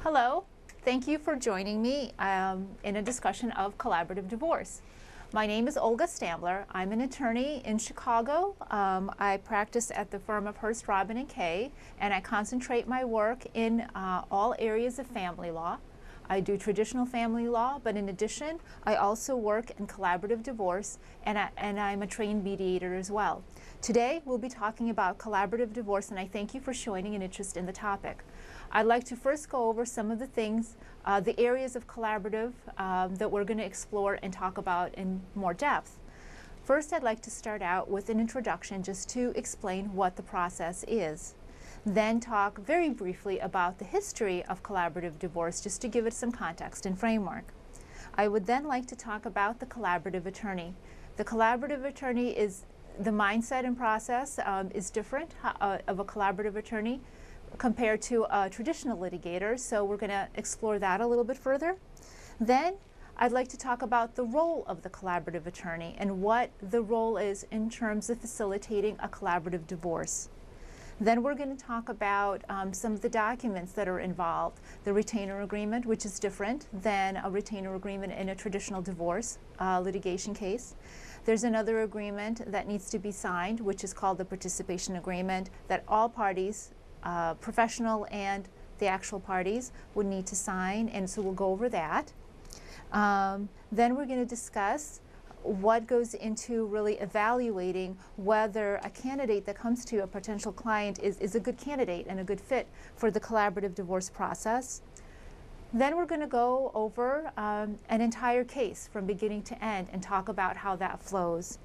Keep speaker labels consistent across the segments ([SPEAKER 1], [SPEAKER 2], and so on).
[SPEAKER 1] Hello, thank you for joining me in a discussion of collaborative divorce. My name is Olga Stambler. I'm an attorney in Chicago. I practice at the firm of Hurst, Robin & Kay, and I concentrate my work in all areas of family law. I do traditional family law, but in addition, I also work in collaborative divorce, and I'm a trained mediator as well. Today, we'll be talking about collaborative divorce, and I thank you for showing an interest in the topic. I'd like to first go over some of the things, the areas of collaborative that we're going to explore and talk about in more depth. First, I'd like to start out with an introduction just to explain what the process is. Then talk very briefly about the history of collaborative divorce, just to give it some context and framework. I would then like to talk about the collaborative attorney. The collaborative attorney is, the mindset and process is different of a collaborative attorney compared to a traditional litigator, so we're going to explore that a little bit further. Then I'd like to talk about the role of the collaborative attorney and what the role is in terms of facilitating a collaborative divorce. Then we're going to talk about some of the documents that are involved. The retainer agreement, which is different than a retainer agreement in a traditional divorce litigation case. There's another agreement that needs to be signed, which is called the participation agreement, that all parties, professional and the actual parties, would need to sign, and so we'll go over that. Then we're going to discuss what goes into really evaluating whether a candidate that comes to a potential client is a good candidate and a good fit for the collaborative divorce process. Then we're going to go over an entire case from beginning to end and talk about how that flows.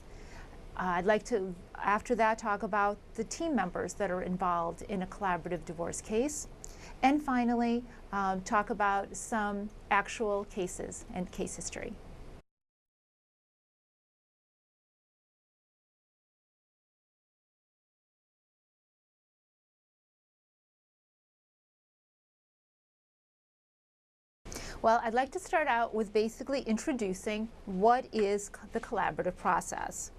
[SPEAKER 1] I'd like to, after that, talk about the team members that are involved in a collaborative divorce case. And finally, talk about some actual cases and case history. Well, I'd like to start out with basically introducing what is the collaborative process.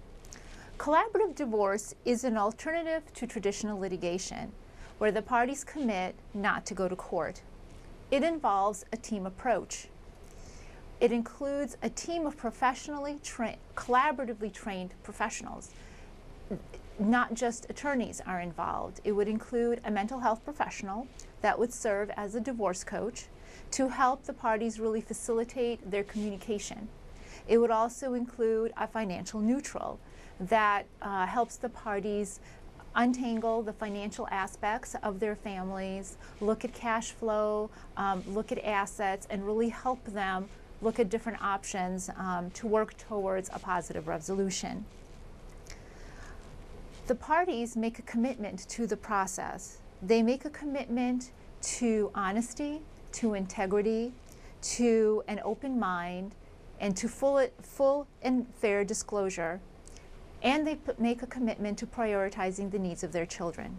[SPEAKER 1] Collaborative divorce is an alternative to traditional litigation where the parties commit not to go to court. It involves a team approach. It includes a team of collaboratively trained professionals. Not just attorneys are involved. It would include a mental health professional that would serve as a divorce coach to help the parties really facilitate their communication. It would also include a financial neutral that helps the parties untangle the financial aspects of their families, look at cash flow, look at assets, and really help them look at different options to work towards a positive resolution. The parties make a commitment to the process. They make a commitment to honesty, to integrity, to an open mind, and to full and fair disclosure. And they make a commitment to prioritizing the needs of their children.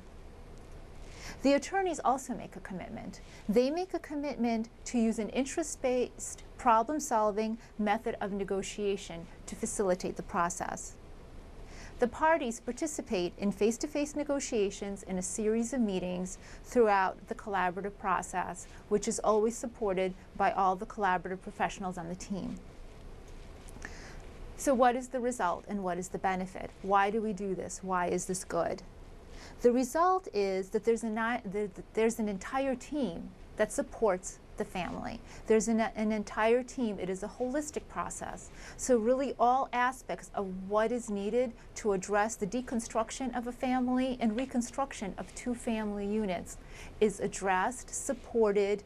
[SPEAKER 1] The attorneys also make a commitment. They make a commitment to use an interest-based, problem-solving method of negotiation to facilitate the process. The parties participate in face-to-face negotiations in a series of meetings throughout the collaborative process, which is always supported by all the collaborative professionals on the team. So what is the result and what is the benefit? Why do we do this? Why is this good? The result is that there's an entire team that supports the family. There's an entire team. It is a holistic process. So really all aspects of what is needed to address the deconstruction of a family and reconstruction of two family units is addressed, supported,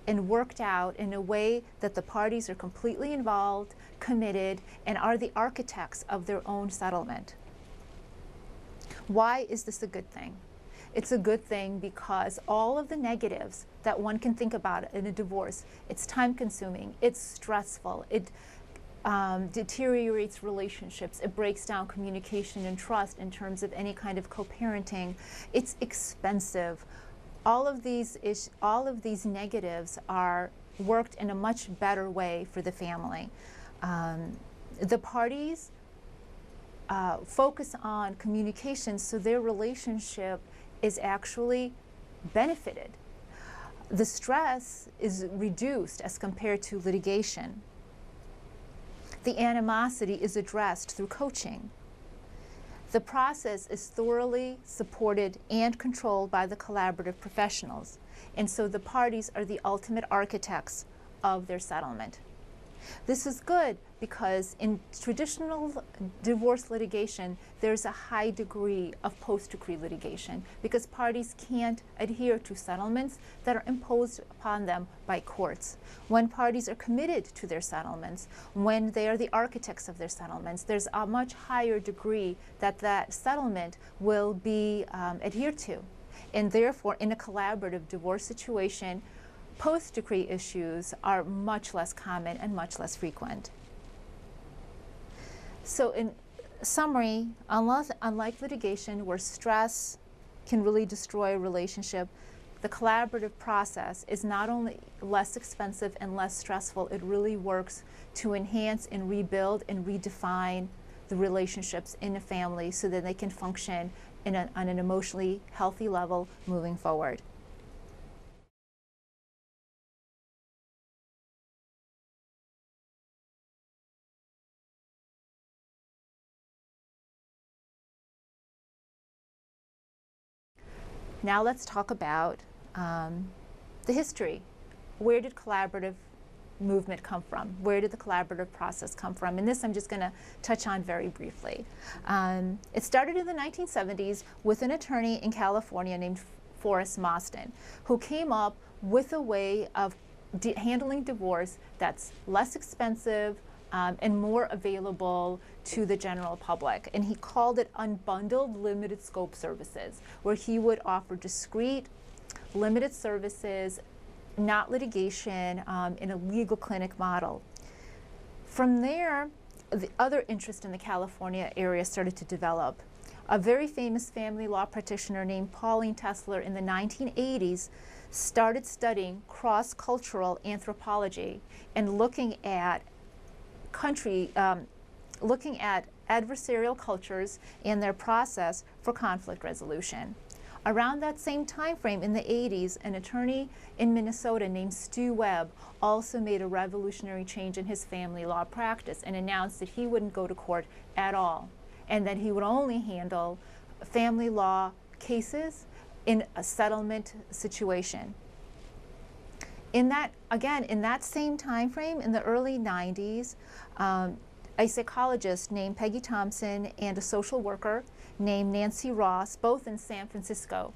[SPEAKER 1] and worked out in a way that the parties are completely involved, committed, and are the architects of their own settlement. Why is this a good thing? It's a good thing because all of the negatives that one can think about in a divorce, it's time-consuming, it's stressful, it deteriorates relationships, it breaks down communication and trust in terms of any kind of co-parenting, it's expensive. All of these negatives are worked in a much better way for the family. The parties focus on communication so their relationship is actually benefited. the stress is reduced as compared to litigation. The animosity is addressed through coaching. The process is thoroughly supported and controlled by the collaborative professionals, and so the parties are the ultimate architects of their settlement. This is good because in traditional divorce litigation, there's a high degree of post-decree litigation because parties can't adhere to settlements that are imposed upon them by courts. When parties are committed to their settlements, when they are the architects of their settlements, there's a much higher degree that that settlement will be adhered to. And therefore, in a collaborative divorce situation, post-decree issues are much less common and much less frequent. So in summary, unlike litigation where stress can really destroy a relationship, the collaborative process is not only less expensive and less stressful, it really works to enhance and rebuild and redefine the relationships in a family so that they can function on an emotionally healthy level moving forward. Now let's talk about the history. Where did collaborative movement come from? Where did the collaborative process come from? And this I'm just going to touch on very briefly. It started in the 1970s with an attorney in California named Forrest Mostyn, who came up with a way of handling divorce that's less expensive and more available to the general public. And he called it unbundled limited scope services, where he would offer discrete limited services, not litigation, in a legal clinic model. From there, the other interest in the California area started to develop. A very famous family law practitioner named Pauline Tesler in the 1980s started studying cross-cultural anthropology and looking at adversarial cultures and their process for conflict resolution. Around that same time frame in the 80s, an attorney in Minnesota named Stu Webb also made a revolutionary change in his family law practice and announced that he wouldn't go to court at all and that he would only handle family law cases in a settlement situation. In that same time frame, in the early 90s, a psychologist named Peggy Thompson and a social worker named Nancy Ross, both in San Francisco,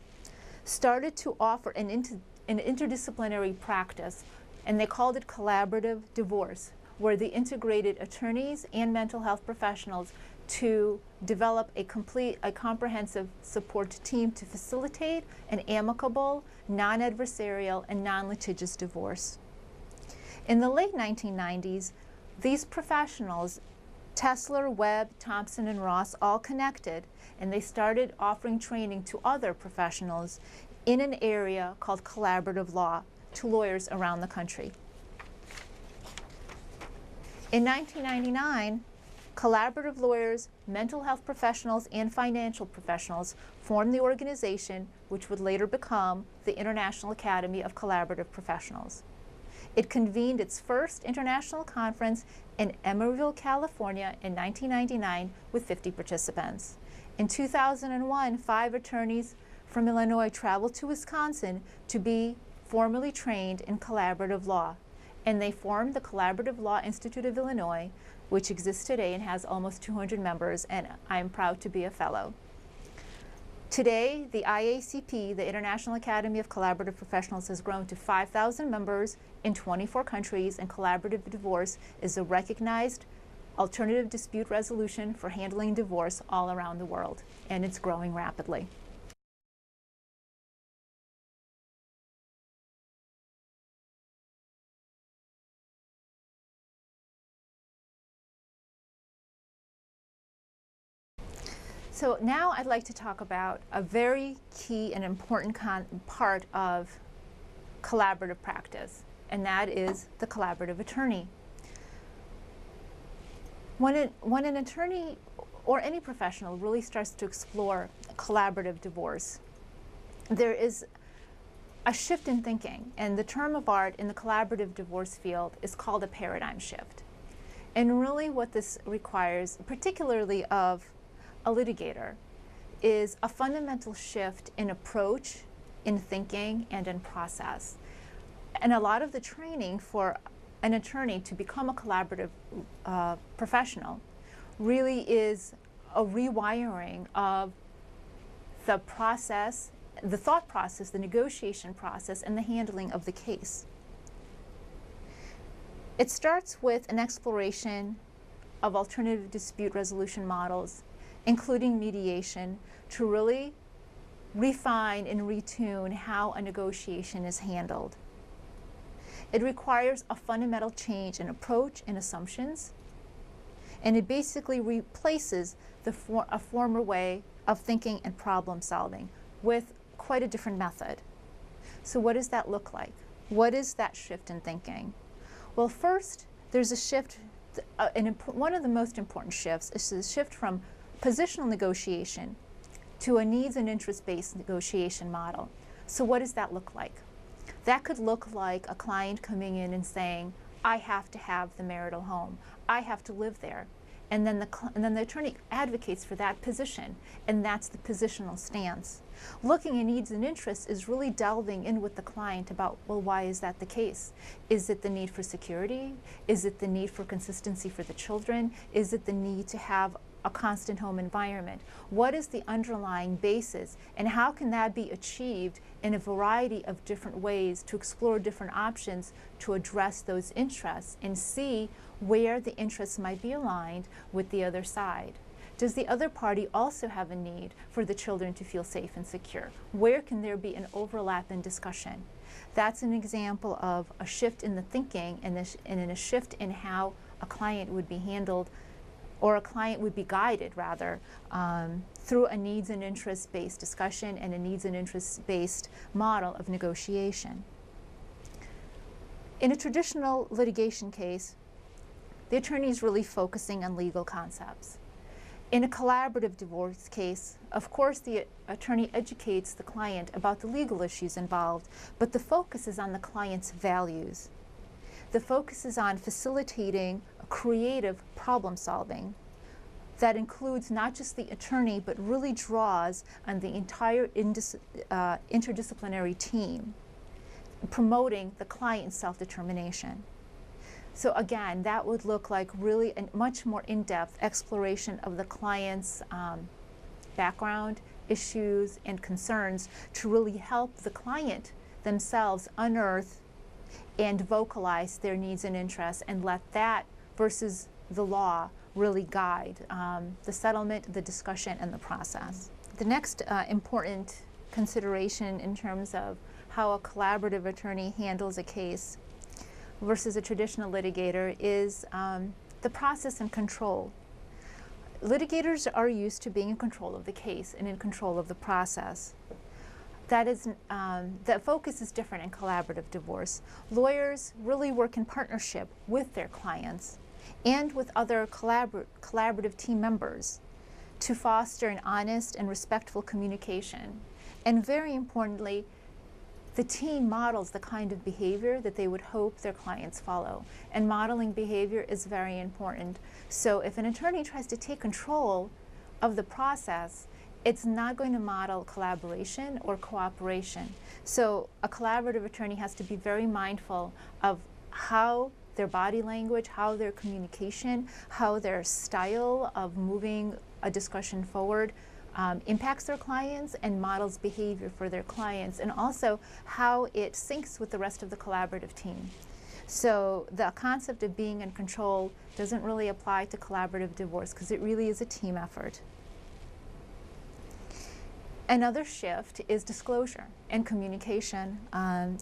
[SPEAKER 1] started to offer an interdisciplinary practice, and they called it collaborative divorce, where they integrated attorneys and mental health professionals to develop a comprehensive support team to facilitate an amicable, non-adversarial, and non-litigious divorce. In the late 1990s, these professionals, Tesler, Webb, Thompson, and Ross, all connected, and they started offering training to other professionals in an area called collaborative law to lawyers around the country. In 1999, collaborative lawyers, mental health professionals, and financial professionals formed the organization which would later become the International Academy of Collaborative Professionals. It convened its first international conference in Emeryville, California in 1999 with 50 participants. In 2001, 5 attorneys from Illinois traveled to Wisconsin to be formally trained in collaborative law, and they formed the Collaborative Law Institute of Illinois, which exists today and has almost 200 members, and I'm proud to be a fellow. Today, the IACP, the International Academy of Collaborative Professionals, has grown to 5,000 members in 24 countries, and collaborative divorce is a recognized alternative dispute resolution for handling divorce all around the world, and it's growing rapidly. So now I'd like to talk about a very key and important part of collaborative practice, and that is the collaborative attorney. When an attorney or any professional really starts to explore collaborative divorce, there is a shift in thinking. And the term of art in the collaborative divorce field is called a paradigm shift. And really what this requires, particularly of a litigator, is a fundamental shift in approach, in thinking, and in process. And a lot of the training for an attorney to become a collaborative professional really is a rewiring of the process, the thought process, the negotiation process, and the handling of the case. It starts with an exploration of alternative dispute resolution models, including mediation, to really refine and retune how a negotiation is handled. It requires a fundamental change in approach and assumptions, and it basically replaces a former way of thinking and problem solving with quite a different method. So what does that look like? What is that shift in thinking? Well, first, there's a shift, one of the most important shifts is the shift from positional negotiation to a needs and interest-based negotiation model. So what does that look like? That could look like a client coming in and saying, I have to have the marital home. I have to live there. And then the attorney advocates for that position, and that's the positional stance. Looking at needs and interests is really delving in with the client about, well, why is that the case? Is it the need for security? Is it the need for consistency for the children? Is it the need to have a constant home environment? What is the underlying basis, and how can that be achieved in a variety of different ways to explore different options to address those interests and see where the interests might be aligned with the other side? Does the other party also have a need for the children to feel safe and secure? Where can there be an overlap in discussion? That's an example of a shift in the thinking and a shift in how a client would be handled, or a client would be guided, rather, through a needs and interest-based discussion and a needs and interest-based model of negotiation. In a traditional litigation case, the attorney is really focusing on legal concepts. In a collaborative divorce case, of course, the attorney educates the client about the legal issues involved, but the focus is on the client's values. The focus is on facilitating creative problem solving that includes not just the attorney, but really draws on the entire interdisciplinary team, promoting the client's self-determination. So again, that would look like really a much more in-depth exploration of the client's background, issues, and concerns to really help the client themselves unearth and vocalize their needs and interests, and let that versus the law really guide the settlement, the discussion, and the process. The next important consideration in terms of how a collaborative attorney handles a case versus a traditional litigator is the process and control. Litigators are used to being in control of the case and in control of the process. That focus is different in collaborative divorce. Lawyers really work in partnership with their clients and with other collaborative team members to foster an honest and respectful communication. And very importantly, the team models the kind of behavior that they would hope their clients follow. And modeling behavior is very important. So if an attorney tries to take control of the process, it's not going to model collaboration or cooperation. So a collaborative attorney has to be very mindful of how their body language, how their communication, how their style of moving a discussion forward impacts their clients and models behavior for their clients, and also how it syncs with the rest of the collaborative team. So the concept of being in control doesn't really apply to collaborative divorce because it really is a team effort. Another shift is disclosure and communication.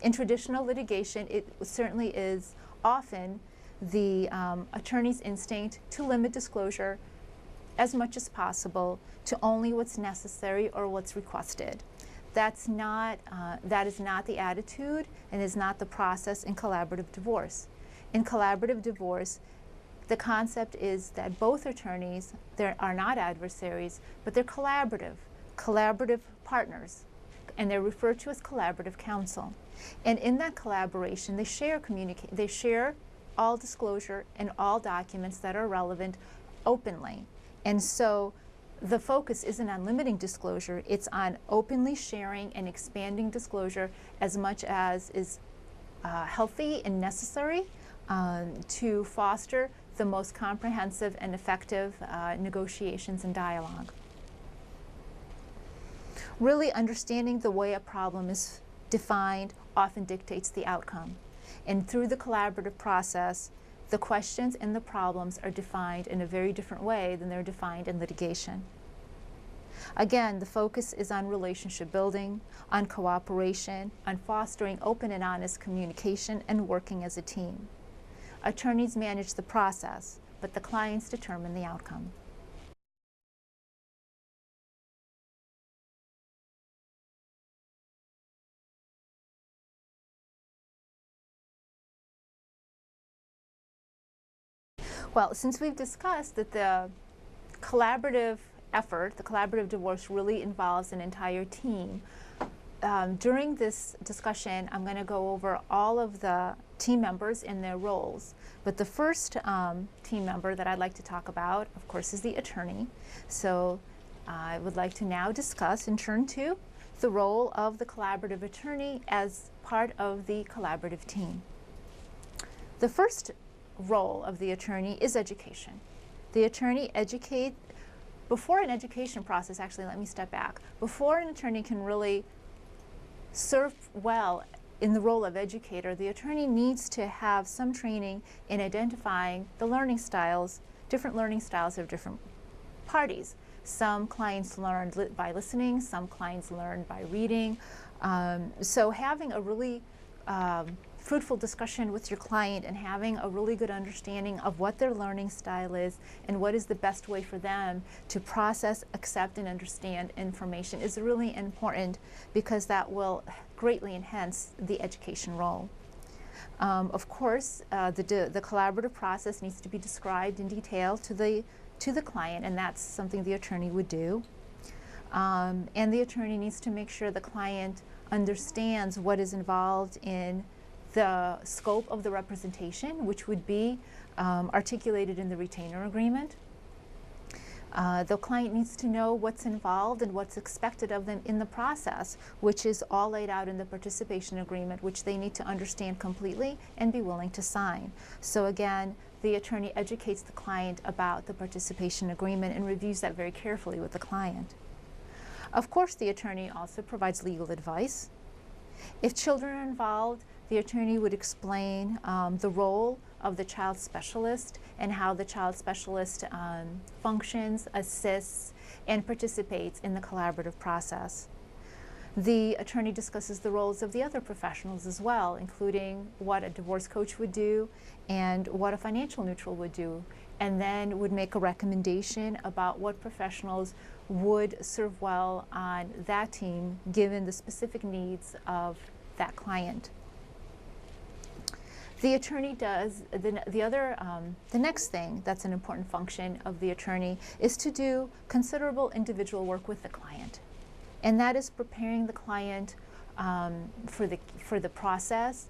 [SPEAKER 1] In traditional litigation, it certainly is often the attorney's instinct to limit disclosure as much as possible to only what's necessary or what's requested. That is not the attitude and is not the process in collaborative divorce. In collaborative divorce, the concept is that both attorneys are not adversaries, but they're collaborative partners. and they're referred to as collaborative counsel. And in that collaboration, they share all disclosure and all documents that are relevant openly. And so the focus isn't on limiting disclosure, it's on openly sharing and expanding disclosure as much as is healthy and necessary to foster the most comprehensive and effective negotiations and dialogue. Really understanding the way a problem is defined often dictates the outcome. And through the collaborative process, the questions and the problems are defined in a very different way than they're defined in litigation. Again, the focus is on relationship building, on cooperation, on fostering open and honest communication, and working as a team. Attorneys manage the process, but the clients determine the outcome. Well, since we've discussed that the collaborative effort, the collaborative divorce, really involves an entire team, during this discussion, I'm going to go over all of the team members and their roles. But the first team member that I'd like to talk about, of course, is the attorney. So I would like to now discuss and turn to the role of the collaborative attorney as part of the collaborative team. The first role of the attorney is education. The attorney educates. Before an education process, actually, let me step back. Before an attorney can really serve well in the role of educator, the attorney needs to have some training in identifying the learning styles, different learning styles of different parties. Some clients learn by listening, some clients learn by reading. So having a really fruitful discussion with your client and having a really good understanding of what their learning style is and what is the best way for them to process, accept, and understand information is really important, because that will greatly enhance the education role. Of course, the collaborative process needs to be described in detail to the client, and that's something the attorney would do. And the attorney needs to make sure the client understands what is involved in the scope of the representation, which would be articulated in the retainer agreement. The client needs to know what's involved and what's expected of them in the process, which is all laid out in the participation agreement, which they need to understand completely and be willing to sign. So again, the attorney educates the client about the participation agreement and reviews that very carefully with the client. Of course, the attorney also provides legal advice. If children are involved, the attorney would explain the role of the child specialist and how the child specialist functions, assists, and participates in the collaborative process. The attorney discusses the roles of the other professionals as well, including what a divorce coach would do and what a financial neutral would do, and then would make a recommendation about what professionals would serve well on that team given the specific needs of that client. The attorney does, the next thing that's an important function of the attorney is to do considerable individual work with the client. And that is preparing the client for the process,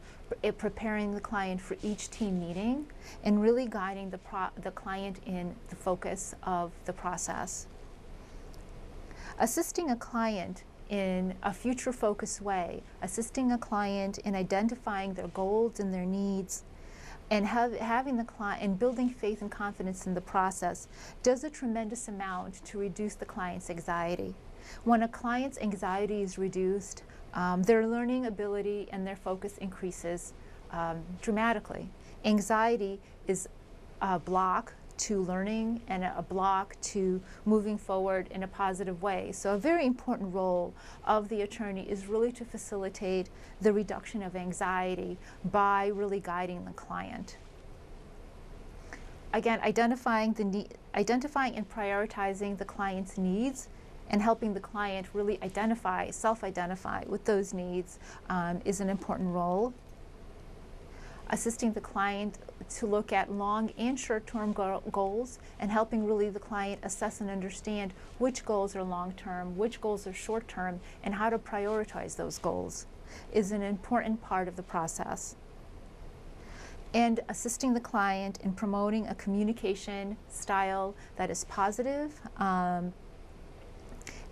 [SPEAKER 1] preparing the client for each team meeting, and really guiding the client in the focus of the process. Assisting a client in a future-focused way, assisting a client in identifying their goals and their needs, and having the client and building faith and confidence in the process does a tremendous amount to reduce the client's anxiety. When a client's anxiety is reduced, their learning ability and their focus increases dramatically. Anxiety is a block to learning and a block to moving forward in a positive way. So a very important role of the attorney is really to facilitate the reduction of anxiety by really guiding the client. Again, identifying and prioritizing the client's needs and helping the client really self-identify with those needs is an important role. assisting the client to look at long and short-term goals, and helping really the client assess and understand which goals are long-term, which goals are short-term, and how to prioritize those goals is an important part of the process. And assisting the client in promoting a communication style that is positive,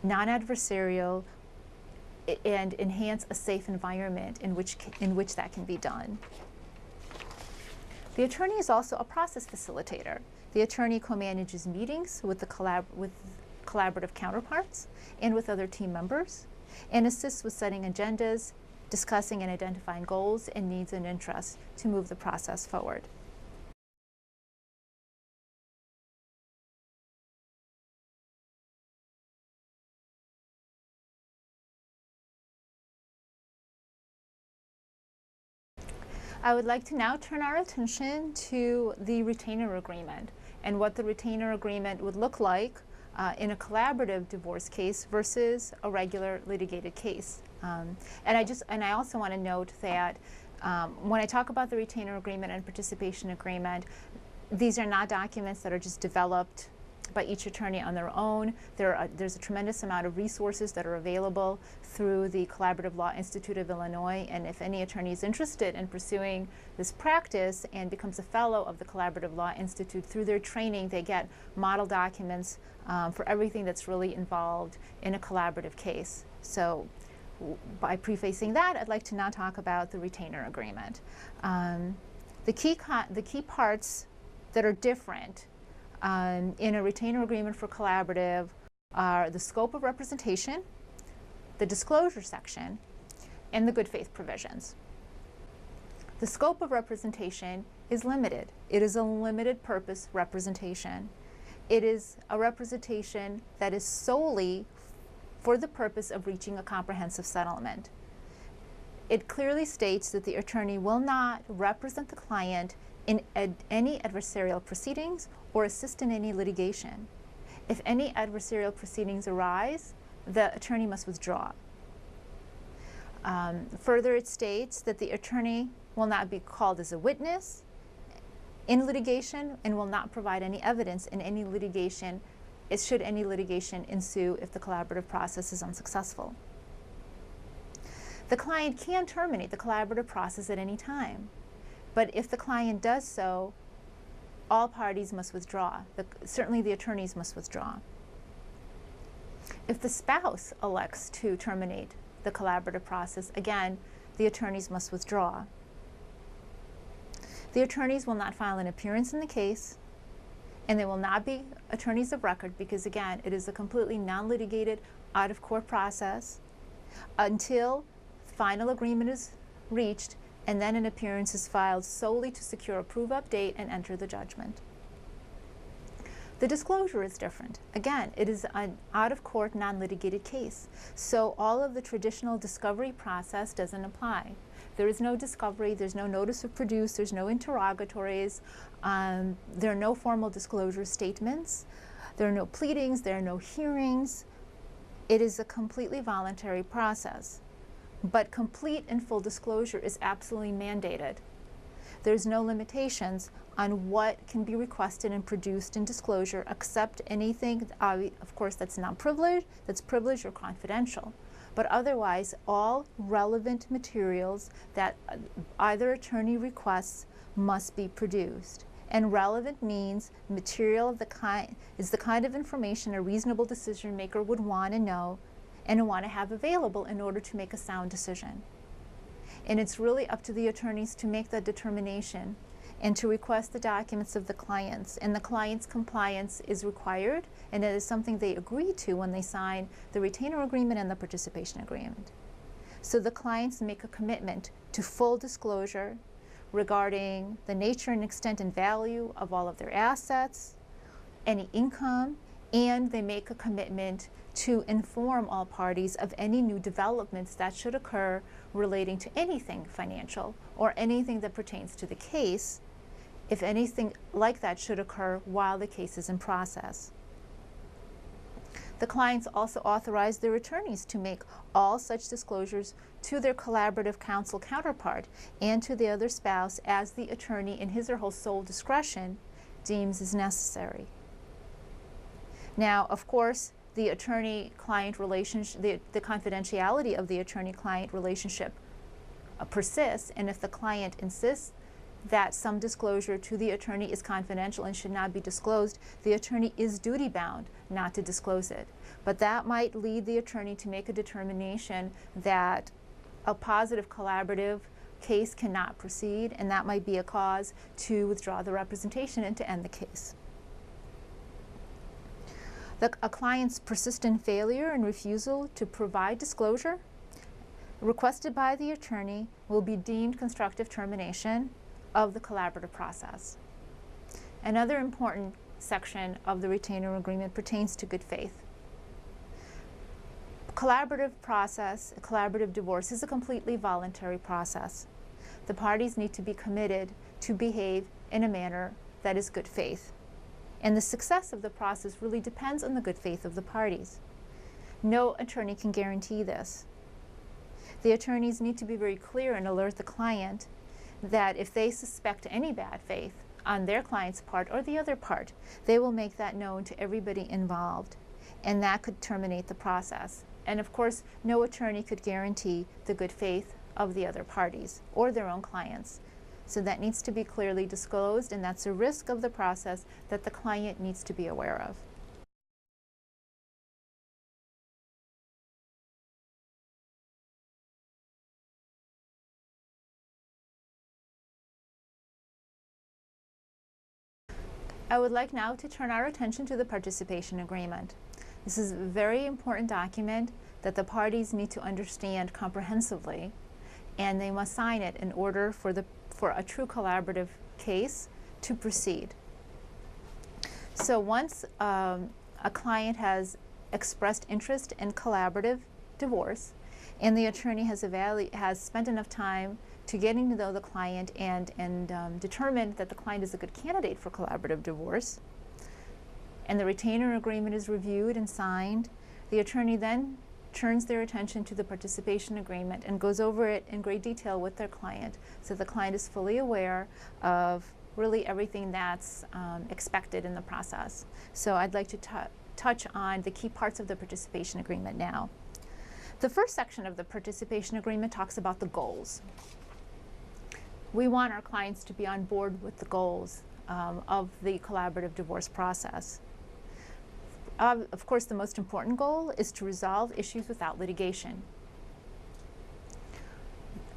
[SPEAKER 1] non-adversarial, and enhance a safe environment in which that can be done. The attorney is also a process facilitator. The attorney co-manages meetings with collaborative counterparts and with other team members, and assists with setting agendas, discussing and identifying goals and needs and interests to move the process forward. I would like to now turn our attention to the retainer agreement and what the retainer agreement would look like in a collaborative divorce case versus a regular litigated case. And I also want to note that when I talk about the retainer agreement and participation agreement, these are not documents that are just developed by each attorney on their own. There's a tremendous amount of resources that are available through the Collaborative Law Institute of Illinois, and if any attorney is interested in pursuing this practice and becomes a fellow of the Collaborative Law Institute, through their training they get model documents for everything that's really involved in a collaborative case. So by prefacing that, I'd like to now talk about the retainer agreement. The key parts that are different in a retainer agreement for collaborative are the scope of representation, the disclosure section, and the good faith provisions. The scope of representation is limited. It is a limited purpose representation. It is a representation that is solely for the purpose of reaching a comprehensive settlement. It clearly states that the attorney will not represent the client in any adversarial proceedings or assist in any litigation. If any adversarial proceedings arise, the attorney must withdraw. Further, it states that the attorney will not be called as a witness in litigation and will not provide any evidence in any litigation, should any litigation ensue if the collaborative process is unsuccessful. The client can terminate the collaborative process at any time, but if the client does so, all parties must withdraw. Certainly the attorneys must withdraw. If the spouse elects to terminate the collaborative process, again, the attorneys must withdraw. The attorneys will not file an appearance in the case, and they will not be attorneys of record because, again, it is a completely non-litigated, out-of-court process until final agreement is reached, and then an appearance is filed solely to secure a prove-up date and enter the judgment. The disclosure is different. Again, it is an out-of-court, non-litigated case, so all of the traditional discovery process doesn't apply. There is no discovery, there's no notice of produce, there's no interrogatories, there are no formal disclosure statements, there are no pleadings, there are no hearings. It is a completely voluntary process. But complete and full disclosure is absolutely mandated. There's no limitations on what can be requested and produced in disclosure except anything, of course, that's not privileged, that's privileged or confidential. But otherwise, all relevant materials that either attorney requests must be produced. And relevant means material of the kind is the kind of information a reasonable decision maker would want to know and want to have available in order to make a sound decision. And it's really up to the attorneys to make that determination and to request the documents of the clients. And the client's compliance is required, and it is something they agree to when they sign the retainer agreement and the participation agreement. So the clients make a commitment to full disclosure regarding the nature and extent and value of all of their assets, any income, and they make a commitment to inform all parties of any new developments that should occur relating to anything financial or anything that pertains to the case, if anything like that should occur while the case is in process. The clients also authorize their attorneys to make all such disclosures to their collaborative counsel counterpart and to the other spouse as the attorney in his or her sole discretion deems is necessary. Now, of course, the attorney-client relationship, the confidentiality of the attorney-client relationship persists, and if the client insists that some disclosure to the attorney is confidential and should not be disclosed, the attorney is duty-bound not to disclose it. But that might lead the attorney to make a determination that a positive collaborative case cannot proceed, and that might be a cause to withdraw the representation and to end the case. A client's persistent failure and refusal to provide disclosure requested by the attorney will be deemed constructive termination of the collaborative process. Another important section of the retainer agreement pertains to good faith. Collaborative process, a collaborative divorce, is a completely voluntary process. The parties need to be committed to behave in a manner that is good faith. And the success of the process really depends on the good faith of the parties. No attorney can guarantee this. The attorneys need to be very clear and alert the client that if they suspect any bad faith on their client's part or the other part, they will make that known to everybody involved, and that could terminate the process. And of course, no attorney could guarantee the good faith of the other parties or their own clients. So that needs to be clearly disclosed, and that's a risk of the process that the client needs to be aware of. I would like now to turn our attention to the participation agreement. This is a very important document that the parties need to understand comprehensively, and they must sign it in order for a true collaborative case to proceed. So once a client has expressed interest in collaborative divorce, and the attorney has spent enough time to getting to know the client and determined that the client is a good candidate for collaborative divorce, and the retainer agreement is reviewed and signed, the attorney then turns their attention to the participation agreement and goes over it in great detail with their client, so the client is fully aware of really everything that's expected in the process. So I'd like to touch on the key parts of the participation agreement now. The first section of the participation agreement talks about the goals. We want our clients to be on board with the goals of the collaborative divorce process. Of course, the most important goal is to resolve issues without litigation.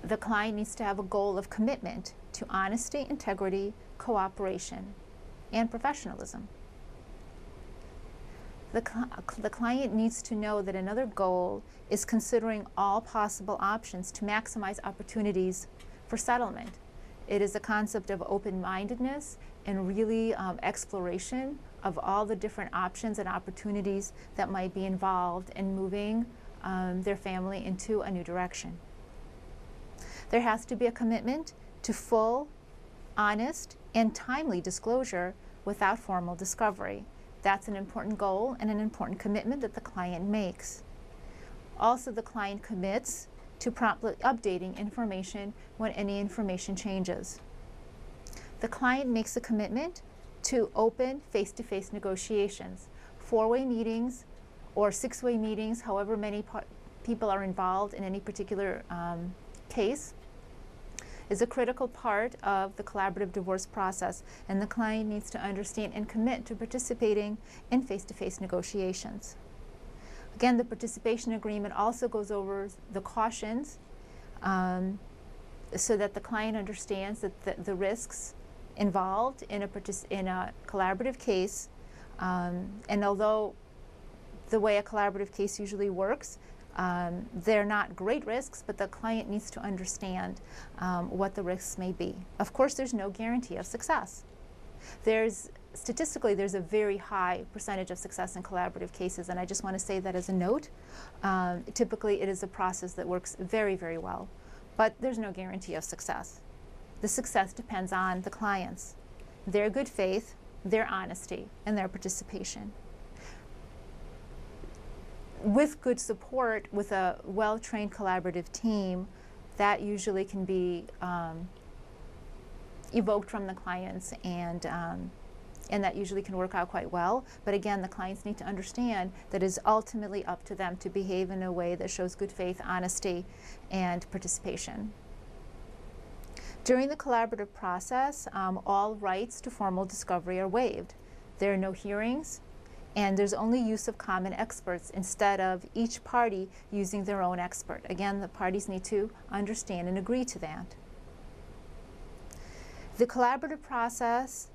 [SPEAKER 1] The client needs to have a goal of commitment to honesty, integrity, cooperation, and professionalism. The client needs to know that another goal is considering all possible options to maximize opportunities for settlement. It is a concept of open-mindedness and really exploration of all the different options and opportunities that might be involved in moving their family into a new direction. There has to be a commitment to full, honest, and timely disclosure without formal discovery. That's an important goal and an important commitment that the client makes. Also, the client commits to promptly updating information when any information changes. The client makes a commitment to open face-to-face negotiations. 4-way meetings or 6-way meetings, however many people are involved in any particular case, is a critical part of the collaborative divorce process, and the client needs to understand and commit to participating in face-to-face negotiations. Again, the participation agreement also goes over the cautions so that the client understands that the risks involved in a collaborative case, and although the way a collaborative case usually works, they're not great risks, but the client needs to understand what the risks may be. Of course, there's no guarantee of success. Statistically, there's a very high percentage of success in collaborative cases, and I just want to say that as a note. Typically, it is a process that works very, very well, but there's no guarantee of success. The success depends on the clients, their good faith, their honesty, and their participation. with good support, with a well-trained collaborative team, that usually can be evoked from the clients, and that usually can work out quite well. But again, the clients need to understand that it is ultimately up to them to behave in a way that shows good faith, honesty, and participation. During the collaborative process, all rights to formal discovery are waived. There are no hearings, and there's only use of common experts instead of each party using their own expert. Again, the parties need to understand and agree to that. The collaborative process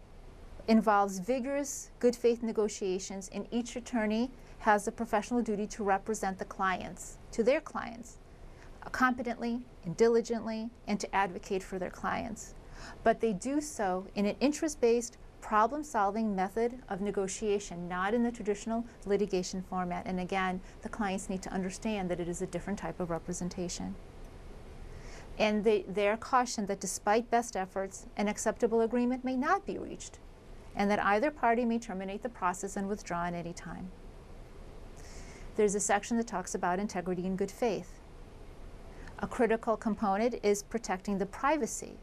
[SPEAKER 1] involves vigorous good faith negotiations, and each attorney has the professional duty to represent the clients, to their clients, competently and diligently, and to advocate for their clients. But they do so in an interest-based, problem-solving method of negotiation, not in the traditional litigation format. And again, the clients need to understand that it is a different type of representation. And they are cautioned that despite best efforts, an acceptable agreement may not be reached, and that either party may terminate the process and withdraw at any time. There's a section that talks about integrity and good faith. A critical component is protecting the privacy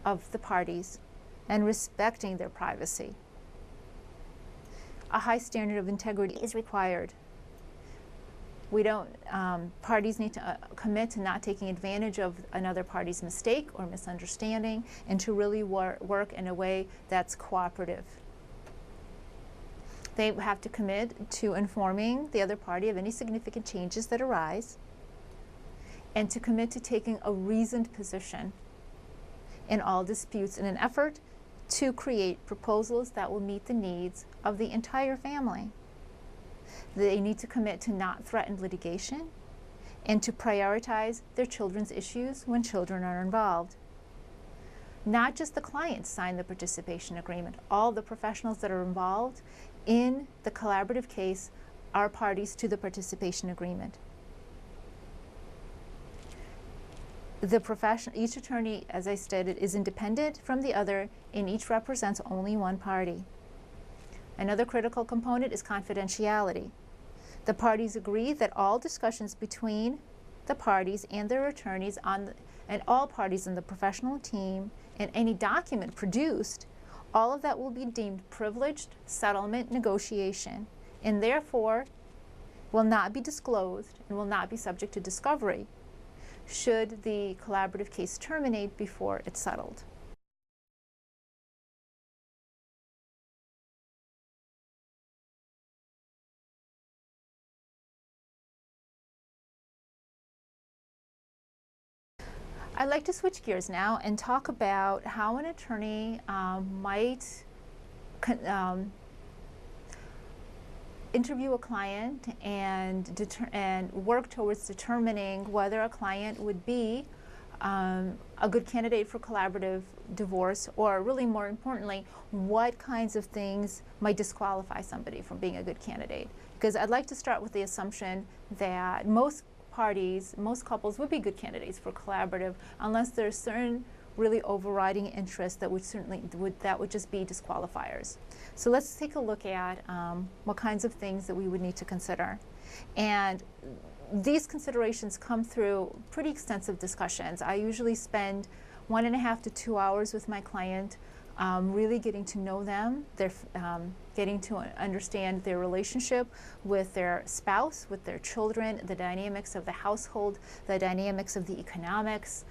[SPEAKER 1] of the parties and respecting their privacy. A high standard of integrity is required. Parties need to commit to not taking advantage of another party's mistake or misunderstanding, and to really work in a way that's cooperative. They have to commit to informing the other party of any significant changes that arise, and to commit to taking a reasoned position in all disputes in an effort to create proposals that will meet the needs of the entire family. They need to commit to not threaten litigation and to prioritize their children's issues when children are involved. Not just the clients sign the participation agreement. All the professionals that are involved in the collaborative case are parties to the participation agreement. Each attorney, as I stated, is independent from the other, and each represents only one party. Another critical component is confidentiality. The parties agree that all discussions between the parties and their attorneys and all parties in the professional team, and any document produced, all of that will be deemed privileged settlement negotiation, and therefore will not be disclosed and will not be subject to discovery should the collaborative case terminate before it's settled. I'd like to switch gears now and talk about how an attorney might interview a client and work towards determining whether a client would be a good candidate for collaborative divorce, or really more importantly, what kinds of things might disqualify somebody from being a good candidate. Because I'd like to start with the assumption that most couples would be good candidates for collaborative unless there's certain really overriding interests that would just be disqualifiers. So let's take a look at what kinds of things that we would need to consider. And these considerations come through pretty extensive discussions. I usually spend 1.5 to 2 hours with my client, really getting to know them, getting to understand their relationship with their spouse, with their children, the dynamics of the household, the dynamics of the economics,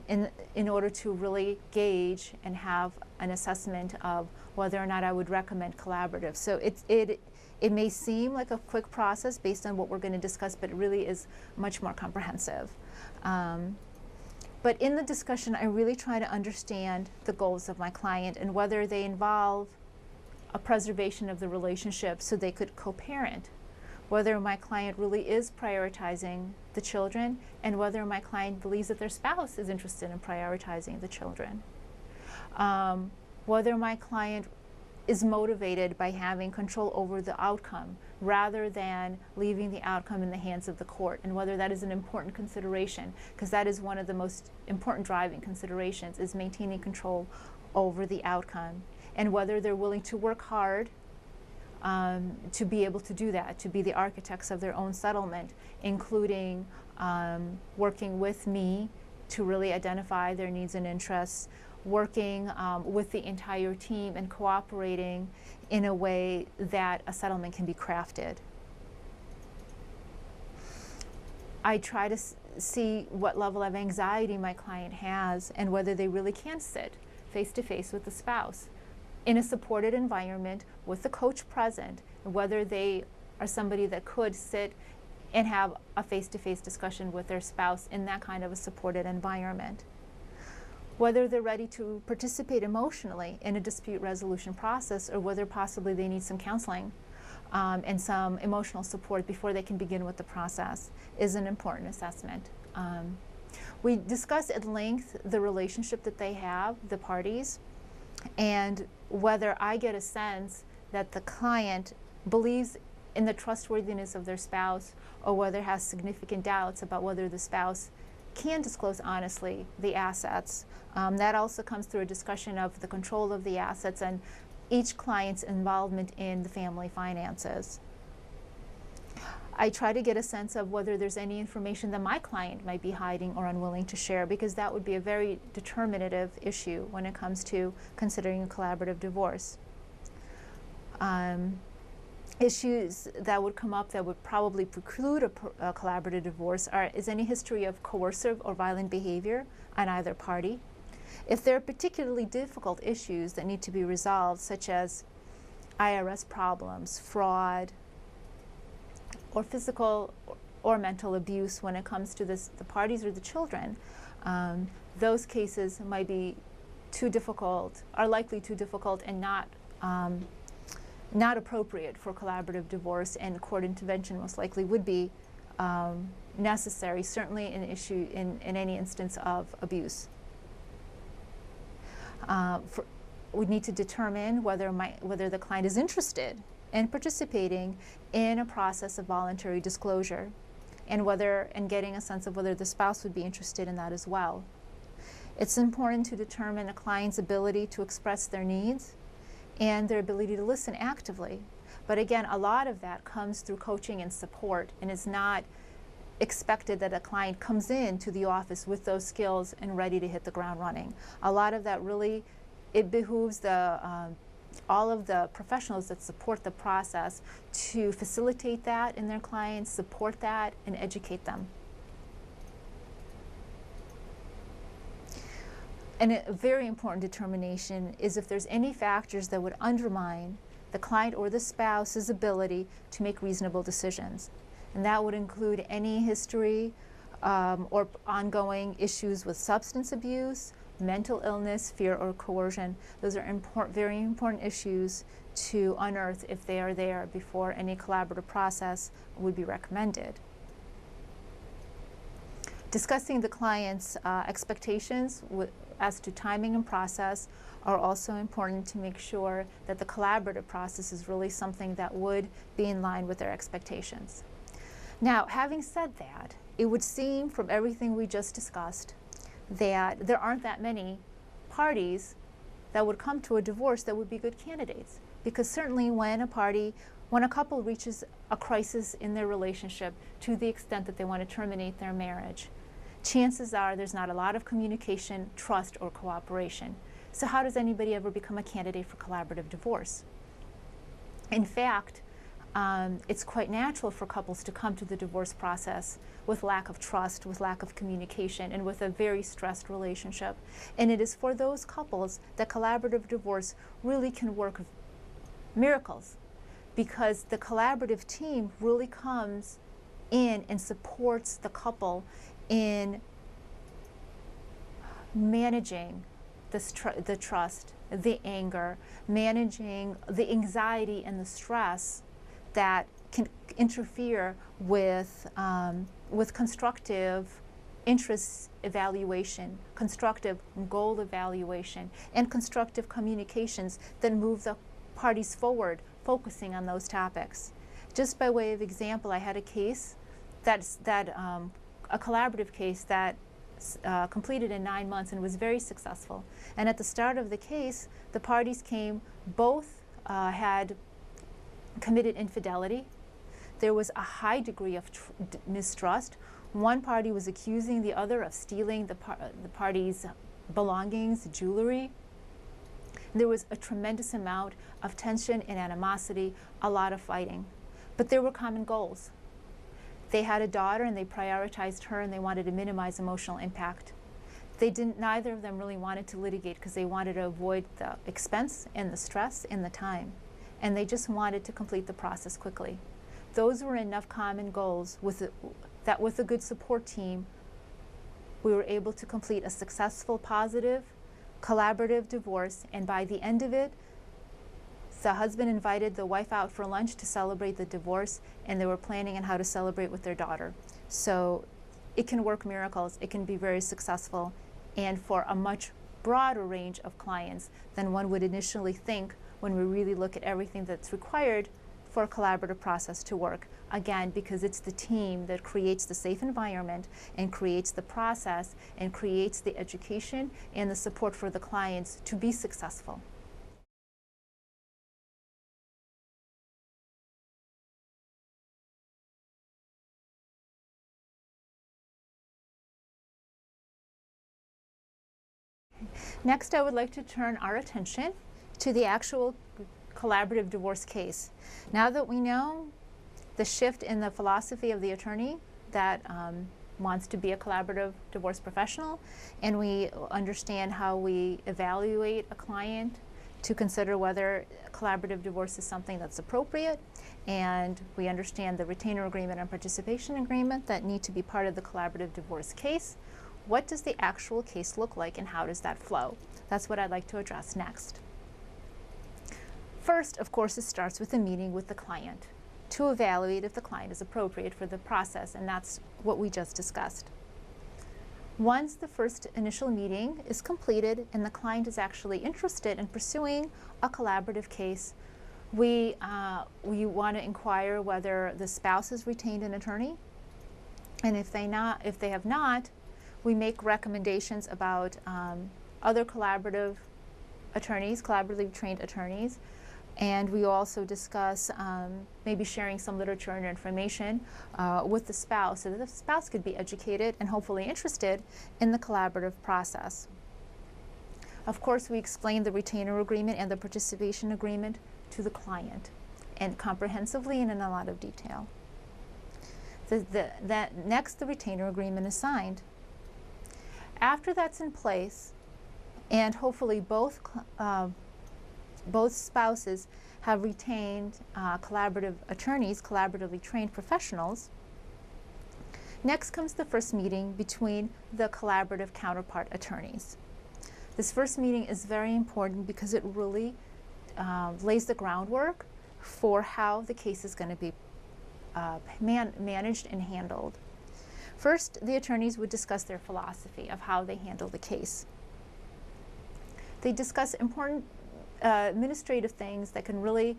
[SPEAKER 1] in order to really gauge and have an assessment of whether or not I would recommend collaborative. So it may seem like a quick process based on what we're going to discuss, but it really is much more comprehensive. But in the discussion, I really try to understand the goals of my client and whether they involve a preservation of the relationship so they could co-parent, whether my client really is prioritizing the children, and whether my client believes that their spouse is interested in prioritizing the children. Whether my client is motivated by having control over the outcome rather than leaving the outcome in the hands of the court, and whether that is an important consideration, because that is one of the most important driving considerations, is maintaining control over the outcome, and whether they're willing to work hard to be able to do that, to be the architects of their own settlement, including working with me to really identify their needs and interests, working with the entire team and cooperating in a way that a settlement can be crafted. I try to see what level of anxiety my client has and whether they really can sit face-to-face with the spouse in a supported environment with the coach present, and whether they are somebody that could sit and have a face-to-face discussion with their spouse in that kind of a supported environment. Whether they're ready to participate emotionally in a dispute resolution process, or whether possibly they need some counseling and some emotional support before they can begin with the process is an important assessment. We discuss at length the relationship that they have, the parties, and whether I get a sense that the client believes in the trustworthiness of their spouse, or whether has significant doubts about whether the spouse can disclose honestly the assets. That also comes through a discussion of the control of the assets and each client's involvement in the family finances. I try to get a sense of whether there's any information that my client might be hiding or unwilling to share, because that would be a very determinative issue when it comes to considering a collaborative divorce. Issues that would come up that would probably preclude a collaborative divorce is any history of coercive or violent behavior on either party. If there are particularly difficult issues that need to be resolved, such as IRS problems, fraud, or physical or mental abuse when it comes to the parties or the children, those cases might be too difficult, are likely too difficult and not appropriate for collaborative divorce, and court intervention most likely would be necessary, certainly in any instance of abuse. We need to determine whether the client is interested in participating in a process of voluntary disclosure, and getting a sense of whether the spouse would be interested in that as well. It's important to determine a client's ability to express their needs and their ability to listen actively. But again, a lot of that comes through coaching and support, and it's not expected that a client comes into the office with those skills and ready to hit the ground running. A lot of that really, it behooves all of the professionals that support the process to facilitate that in their clients, support that, and educate them. And a very important determination is if there's any factors that would undermine the client or the spouse's ability to make reasonable decisions. And that would include any history or ongoing issues with substance abuse, mental illness, fear, or coercion. Those are very important issues to unearth if they are there before any collaborative process would be recommended. Discussing the client's expectations as to timing and process are also important to make sure that the collaborative process is really something that would be in line with their expectations. Now, having said that, it would seem from everything we just discussed that there aren't that many parties that would come to a divorce that would be good candidates. Because certainly when a couple reaches a crisis in their relationship to the extent that they want to terminate their marriage, chances are there's not a lot of communication, trust, or cooperation. So how does anybody ever become a candidate for collaborative divorce? In fact, it's quite natural for couples to come to the divorce process with lack of trust, with lack of communication, and with a very stressed relationship. And it is for those couples that collaborative divorce really can work miracles, because the collaborative team really comes in and supports the couple in managing the trust, the anger, managing the anxiety and the stress that can interfere with constructive interest evaluation, constructive goal evaluation, and constructive communications that move the parties forward, focusing on those topics. Just by way of example, I had a case a collaborative case that completed in 9 months and was very successful. And at the start of the case, the parties came, both had committed infidelity. There was a high degree of mistrust. One party was accusing the other of stealing the party's belongings, jewelry. There was a tremendous amount of tension and animosity, a lot of fighting. But there were common goals. They had a daughter and they prioritized her and they wanted to minimize emotional impact. Neither of them really wanted to litigate because they wanted to avoid the expense and the stress and the time. And they just wanted to complete the process quickly. Those were enough common goals that with a good support team, we were able to complete a successful, positive, collaborative divorce. And by the end of it, the husband invited the wife out for lunch to celebrate the divorce, and they were planning on how to celebrate with their daughter. So it can work miracles. It can be very successful, and for a much broader range of clients than one would initially think when we really look at everything that's required for a collaborative process to work. Again, because it's the team that creates the safe environment and creates the process and creates the education and the support for the clients to be successful. Next, I would like to turn our attention to the actual collaborative divorce case. Now that we know the shift in the philosophy of the attorney that wants to be a collaborative divorce professional, and we understand how we evaluate a client to consider whether collaborative divorce is something that's appropriate, and we understand the retainer agreement and participation agreement that need to be part of the collaborative divorce case. What does the actual case look like and how does that flow? That's what I'd like to address next. First, of course, it starts with a meeting with the client to evaluate if the client is appropriate for the process, and that's what we just discussed. Once the first initial meeting is completed and the client is actually interested in pursuing a collaborative case, we want to inquire whether the spouse has retained an attorney, and if they have not, we make recommendations about other collaboratively trained attorneys, and we also discuss maybe sharing some literature and information with the spouse so that the spouse could be educated and hopefully interested in the collaborative process. Of course, we explain the retainer agreement and the participation agreement to the client, and comprehensively and in a lot of detail. Next, the retainer agreement is signed. After that's in place, and hopefully both spouses have retained collaborative attorneys, collaboratively trained professionals, next comes the first meeting between the collaborative counterpart attorneys. This first meeting is very important because it really lays the groundwork for how the case is going to be managed and handled. First, the attorneys would discuss their philosophy of how they handle the case. They discuss important administrative things that can really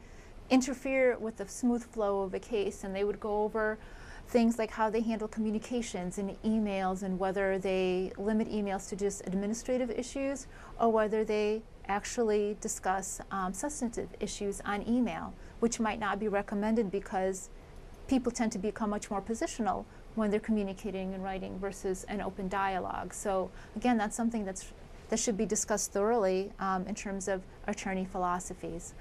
[SPEAKER 1] interfere with the smooth flow of a case, and they would go over things like how they handle communications and emails, and whether they limit emails to just administrative issues or whether they actually discuss substantive issues on email, which might not be recommended because people tend to become much more positional when they're communicating in writing versus an open dialogue. So again, that's something that should be discussed thoroughly in terms of attorney philosophies.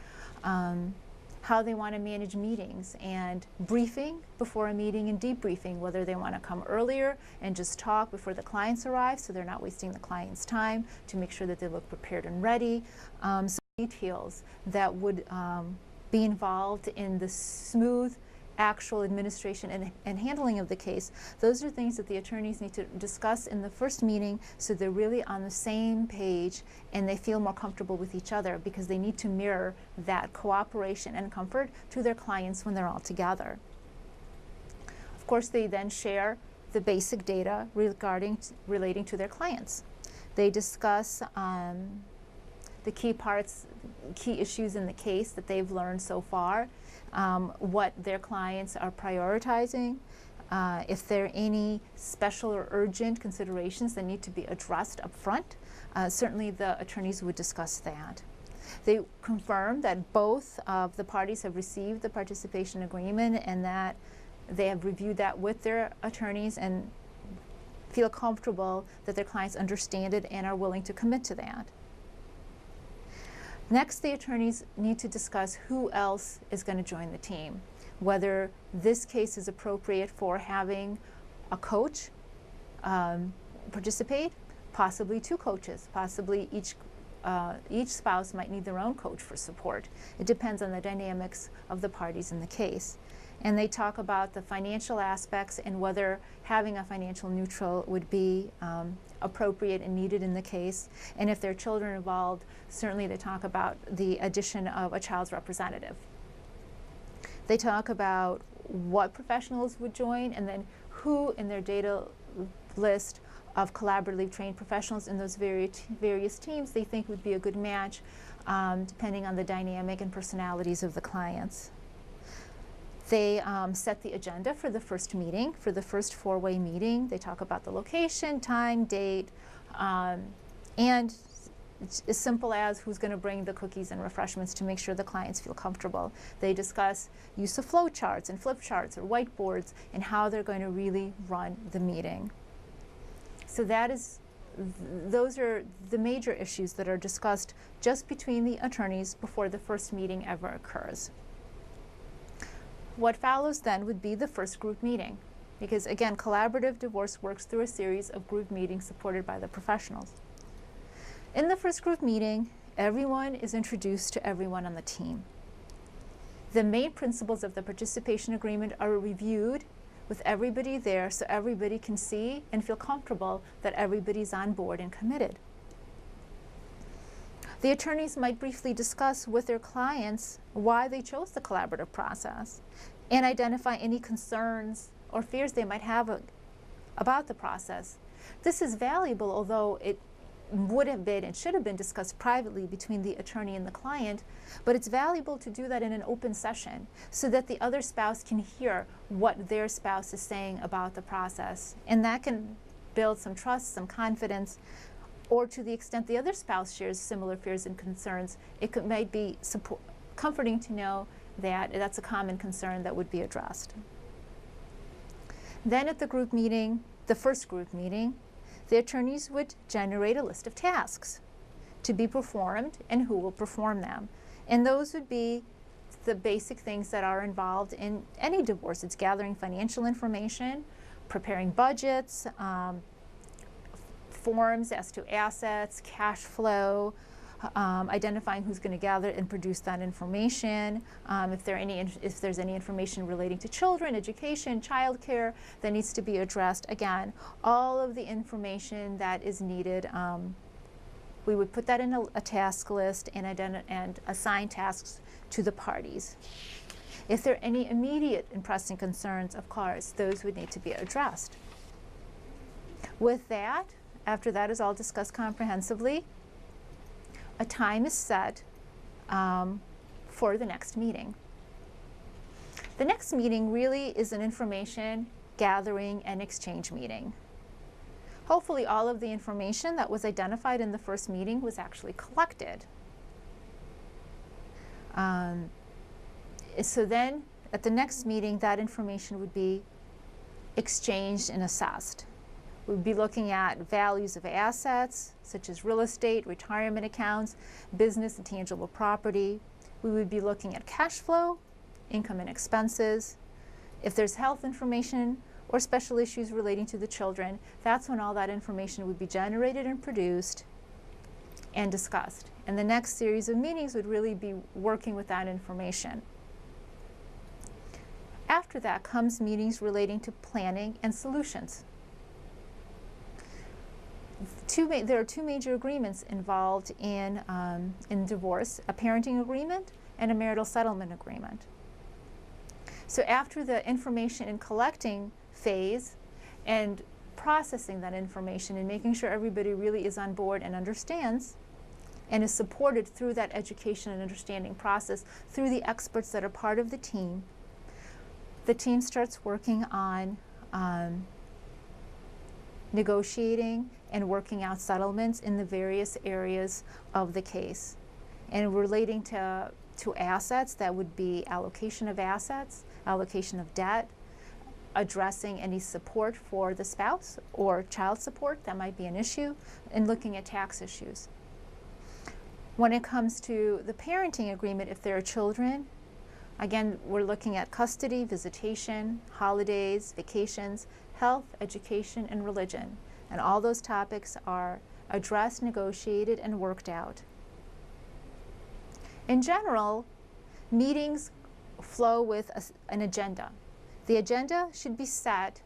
[SPEAKER 1] How they want to manage meetings and briefing before a meeting and debriefing, whether they want to come earlier and just talk before the clients arrive so they're not wasting the client's time, to make sure that they look prepared and ready. Some details that would be involved in the smooth actual administration and handling of the case. Those are things that the attorneys need to discuss in the first meeting so they're really on the same page and they feel more comfortable with each other, because they need to mirror that cooperation and comfort to their clients when they're all together. Of course, they then share the basic data relating to their clients. They discuss the key issues in the case that they've learned so far, what their clients are prioritizing, if there are any special or urgent considerations that need to be addressed up front. Certainly the attorneys would discuss that. They confirm that both of the parties have received the participation agreement and that they have reviewed that with their attorneys and feel comfortable that their clients understand it and are willing to commit to that. Next, the attorneys need to discuss who else is going to join the team, whether this case is appropriate for having a coach participate, possibly two coaches, possibly each spouse might need their own coach for support. It depends on the dynamics of the parties in the case. And they talk about the financial aspects and whether having a financial neutral would be appropriate and needed in the case. And if there are children involved, certainly they talk about the addition of a child's representative. They talk about what professionals would join and then who in their data list of collaboratively trained professionals in those various teams they think would be a good match, depending on the dynamic and personalities of the clients. They set the agenda for the first meeting, for the first four-way meeting. They talk about the location, time, date, and it's as simple as who's going to bring the cookies and refreshments to make sure the clients feel comfortable. They discuss use of flow charts and flip charts or whiteboards and how they're going to really run the meeting. So those are the major issues that are discussed just between the attorneys before the first meeting ever occurs. What follows then would be the first group meeting, because again, collaborative divorce works through a series of group meetings supported by the professionals. In the first group meeting, everyone is introduced to everyone on the team. The main principles of the participation agreement are reviewed with everybody there so everybody can see and feel comfortable that everybody's on board and committed. The attorneys might briefly discuss with their clients why they chose the collaborative process and identify any concerns or fears they might have about the process. This is valuable, although it would have been and should have been discussed privately between the attorney and the client, but it's valuable to do that in an open session so that the other spouse can hear what their spouse is saying about the process. And that can build some trust, some confidence, or to the extent the other spouse shares similar fears and concerns, might be comforting to know that that's a common concern that would be addressed. Then at the group meeting, the first group meeting, the attorneys would generate a list of tasks to be performed and who will perform them. And those would be the basic things that are involved in any divorce. It's gathering financial information, preparing budgets, forms as to assets, cash flow, identifying who's going to gather and produce that information. If there's any information relating to children, education, childcare that needs to be addressed. Again, all of the information that is needed, we would put that in a task list and assign tasks to the parties. If there are any immediate and pressing concerns, of course, those would need to be addressed. With that, after that is all discussed comprehensively, a time is set for the next meeting. The next meeting really is an information gathering and exchange meeting. Hopefully all of the information that was identified in the first meeting was actually collected. So then at the next meeting, that information would be exchanged and assessed. We'd be looking at values of assets, such as real estate, retirement accounts, business and tangible property. We would be looking at cash flow, income and expenses. If there's health information or special issues relating to the children, that's when all that information would be generated and produced and discussed. And the next series of meetings would really be working with that information. After that comes meetings relating to planning and solutions. There are two major agreements involved in divorce, a parenting agreement and a marital settlement agreement. So after the information and collecting phase and processing that information and making sure everybody really is on board and understands and is supported through that education and understanding process through the experts that are part of the team starts working on negotiating and working out settlements in the various areas of the case. And relating to assets, that would be allocation of assets, allocation of debt, addressing any support for the spouse or child support, that might be an issue, and looking at tax issues. When it comes to the parenting agreement, if there are children, again, we're looking at custody, visitation, holidays, vacations, health, education, and religion. And all those topics are addressed, negotiated, and worked out. In general, meetings flow with an agenda. The agenda should be set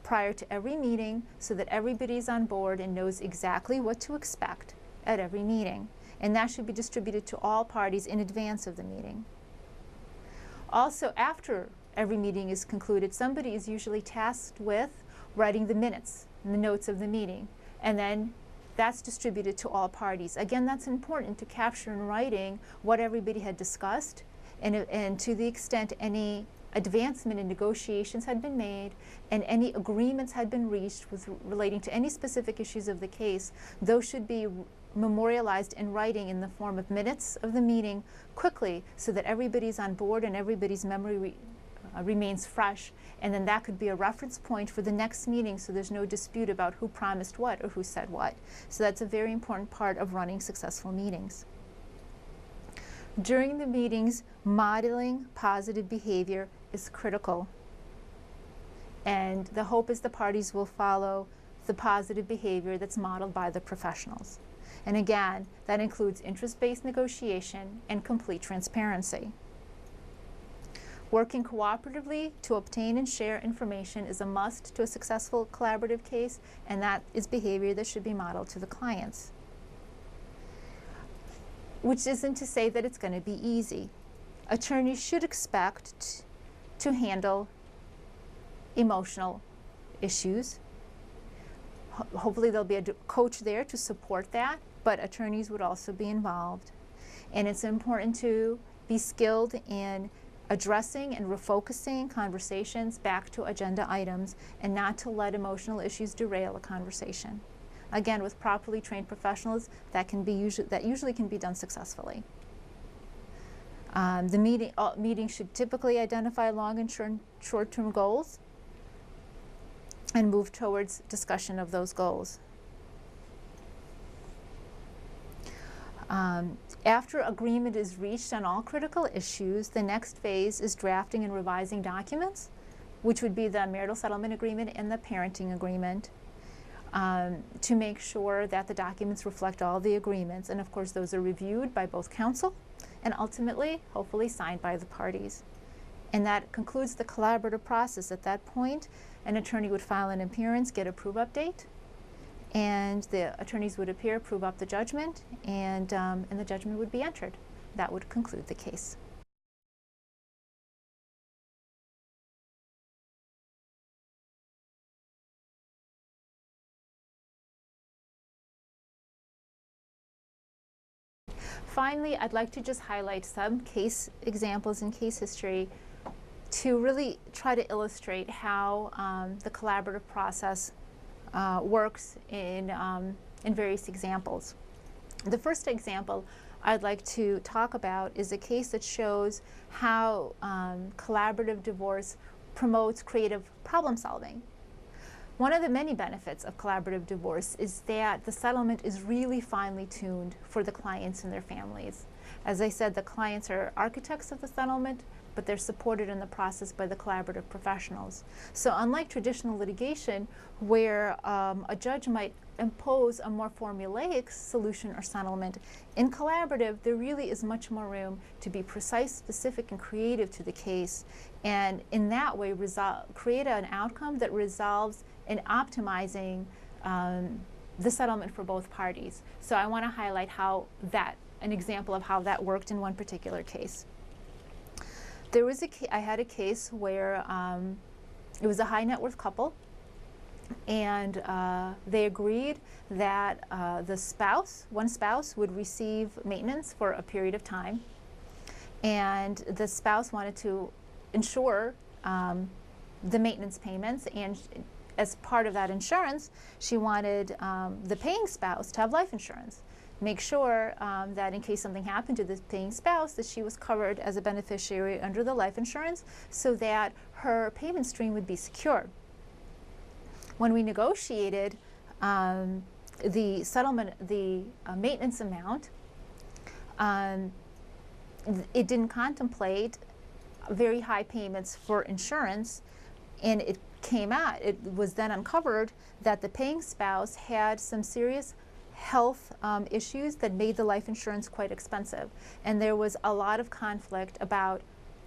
[SPEAKER 1] prior to every meeting so that everybody's on board and knows exactly what to expect at every meeting. And that should be distributed to all parties in advance of the meeting. Also, after every meeting is concluded, somebody is usually tasked with writing the minutes and the notes of the meeting. And then that's distributed to all parties. Again, that's important to capture in writing what everybody had discussed, and to the extent any advancement in negotiations had been made and any agreements had been reached with relating to any specific issues of the case, those should be memorialized in writing in the form of minutes of the meeting quickly so that everybody's on board and everybody's memory remains fresh, and then that could be a reference point for the next meeting so there's no dispute about who promised what or who said what. So that's a very important part of running successful meetings. During the meetings, modeling positive behavior is critical. And the hope is the parties will follow the positive behavior that's modeled by the professionals. And again, that includes interest-based negotiation and complete transparency. Working cooperatively to obtain and share information is a must to a successful collaborative case, and that is behavior that should be modeled to the clients. Which isn't to say that it's going to be easy. Attorneys should expect to handle emotional issues. Hopefully there'll be a coach there to support that, but attorneys would also be involved. And it's important to be skilled in addressing and refocusing conversations back to agenda items and not to let emotional issues derail a conversation. Again, with properly trained professionals, that usually can be done successfully. The meeting should typically identify long and short-term goals and move towards discussion of those goals. After agreement is reached on all critical issues, the next phase is drafting and revising documents, which would be the marital settlement agreement and the parenting agreement, to make sure that the documents reflect all the agreements. And of course, those are reviewed by both counsel and ultimately, hopefully, signed by the parties. And that concludes the collaborative process. At that point, an attorney would file an appearance, get a proof update, and the attorneys would appear, prove up the judgment, and the judgment would be entered. That would conclude the case. Finally, I'd like to just highlight some case examples and case history to really try to illustrate how the collaborative process works in various examples. The first example I'd like to talk about is a case that shows how collaborative divorce promotes creative problem solving. One of the many benefits of collaborative divorce is that the settlement is really finely tuned for the clients and their families. As I said, the clients are architects of the settlement, but they're supported in the process by the collaborative professionals. So unlike traditional litigation, where a judge might impose a more formulaic solution or settlement, in collaborative, there really is much more room to be precise, specific, and creative to the case, and in that way create an outcome that resolves in optimizing the settlement for both parties. So I want to highlight an example of how that worked in one particular case. I had a case where it was a high net worth couple, and they agreed that one spouse would receive maintenance for a period of time, and the spouse wanted to insure the maintenance payments, and as part of that insurance, she wanted the paying spouse to have life insurance. make sure that in case something happened to the paying spouse, that she was covered as a beneficiary under the life insurance so that her payment stream would be secure. When we negotiated the settlement, the maintenance amount, it didn't contemplate very high payments for insurance, and it was then uncovered that the paying spouse had some serious health issues that made the life insurance quite expensive. And there was a lot of conflict about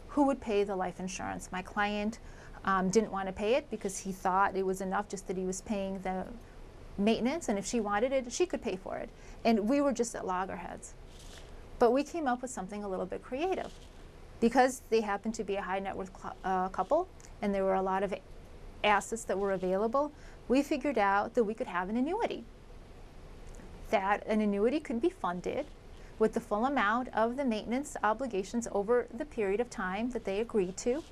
[SPEAKER 1] who would pay the life insurance. My client didn't want to pay it because he thought it was enough just that he was paying the maintenance, and if she wanted it, she could pay for it. And we were just at loggerheads. But we came up with something a little bit creative. Because they happened to be a high net worth couple, and there were a lot of assets that were available, we figured out that we could have an annuity. That an annuity could be funded with the full amount of the maintenance obligations over the period of time that they agreed to,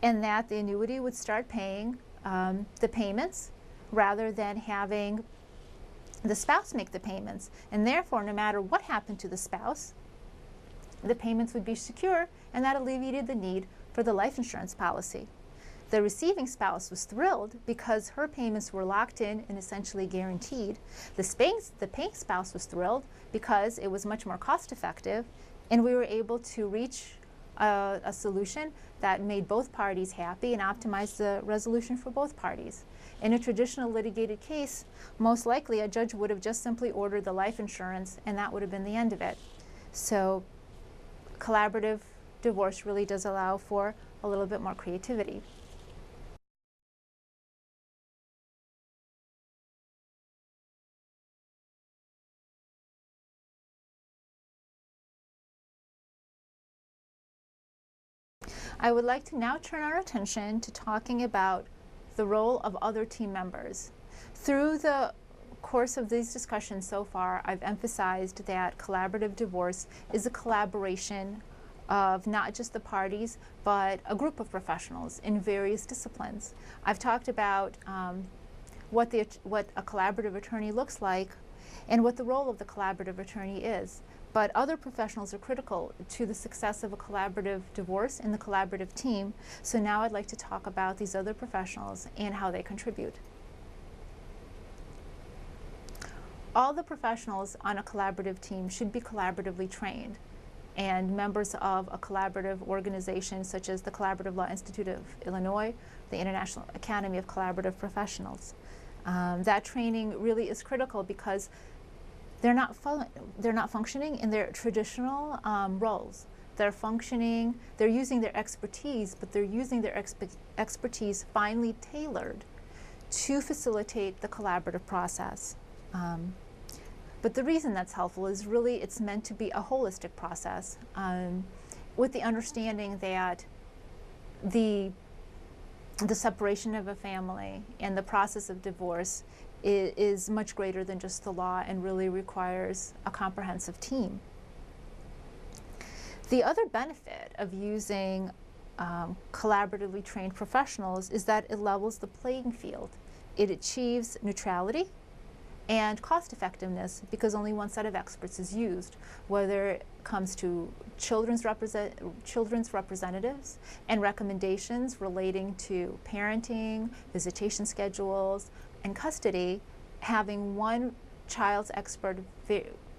[SPEAKER 1] and that the annuity would start paying the payments rather than having the spouse make the payments. And therefore, no matter what happened to the spouse, the payments would be secure, and that alleviated the need for the life insurance policy. The receiving spouse was thrilled because her payments were locked in and essentially guaranteed. The paying spouse was thrilled because it was much more cost effective, and we were able to reach a solution that made both parties happy and optimized the resolution for both parties. In a traditional litigated case, most likely a judge would have just simply ordered the life insurance, and that would have been the end of it. So collaborative divorce really does allow for a little bit more creativity. I would like to now turn our attention to talking about the role of other team members. Through the course of these discussions so far, I've emphasized that collaborative divorce is a collaboration of not just the parties, but a group of professionals in various disciplines. I've talked about what a collaborative attorney looks like and what the role of the collaborative attorney is. But other professionals are critical to the success of a collaborative divorce and the collaborative team. So now I'd like to talk about these other professionals and how they contribute. All the professionals on a collaborative team should be collaboratively trained and members of a collaborative organization such as the Collaborative Law Institute of Illinois, the International Academy of Collaborative Professionals. That training really is critical because they're not functioning in their traditional roles. They're using their expertise, but they're using their expertise finely tailored to facilitate the collaborative process. But the reason that's helpful is really it's meant to be a holistic process with the understanding that the separation of a family and the process of divorce is much greater than just the law and really requires a comprehensive team. The other benefit of using collaboratively trained professionals is that it levels the playing field. It achieves neutrality and cost effectiveness because only one set of experts is used, whether it comes to children's representatives and recommendations relating to parenting, visitation schedules, and custody. Having one child's expert